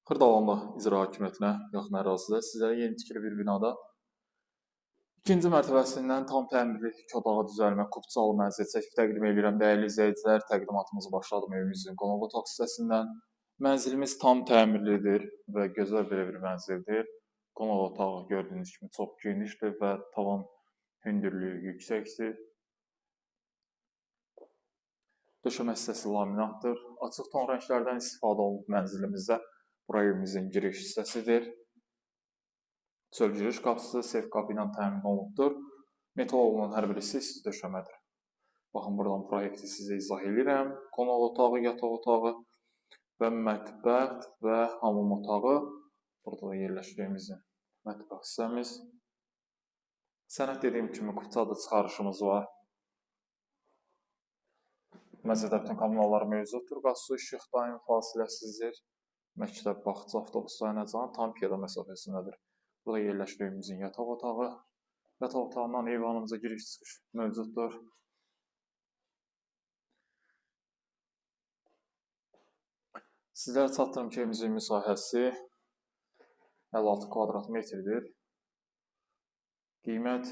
Xırdalanlı icra hakimiyyətinə yaxın ərazidə sizlərə yeni tikili bir binada ikinci mərtəbəsindən tam təmirli 2 otağa düzəlmə Kupçalı mənzil çəkib təqdim edirəm. Dəyərli izləyicilər, təqdimatımızı başladım evimizin qonaq otaq hissəsindən. Mənzilimiz tam təmirlidir və gözəl belə bir mənzildir. Qonaq otağı gördüyünüz kimi çox genişdir və tavan hündürlüyü yüksəkdir. Döşəmə hissəsi laminatdır. Açıq ton rənglərdən istifadə olunub mənzilimizdə. Bura evimizin giriş hissəsidir. Çöl giriş qapısı sef qapı ilə təmin olunubdur. Metal olan hər bir hissə döşəmədir. Baxın, buradan proyekti sizə izah edirəm. Qonaq otağı, yataq otağı və mətbəx və hamam otağı. Burada da yerləşdiyimizin mətbəx hissəmiz. Sənəd dediyim kimi Kupçada çıxarışımız var. Mənzildə bütün kommunallar mövcuddur. Qaz, su, işıq daim fasiləsizdir. Məktəb, bağça, avtobus dayanacağının tam piyada məsafəsindədir. Burada yerləşdiyimizin yataq otağı. Yataq otağından eyvanımıza giriş çıxış mövcuddur. Sizlərə çatdırım ki, evimizin müsahəsi 56 kvadrat metrdir. Qiymət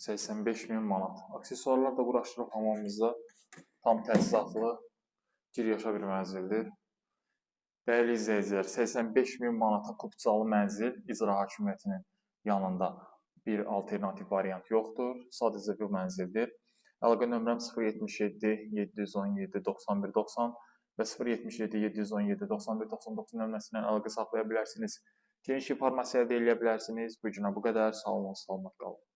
85.000 manat. Aksesuarlar da quraşdırıb hamamımızda tam təchizatlı giriyaşa bir mənzildir. Dəyərli izləyicilər, 85.000 manata Kupçalı mənzil icra hakimiyyətinin yanında bir alternativ variant yoxdur. Sadəcə bu mənzildir. Əlaqə nömrəm 077 717 91 90 və 077 717 91 99 nömrəsindən əlaqə saxlaya bilərsiniz. Geniş informasiya əldə edə bilərsiniz. Bu günə bu qədər. Sağ olun, salamat qalın.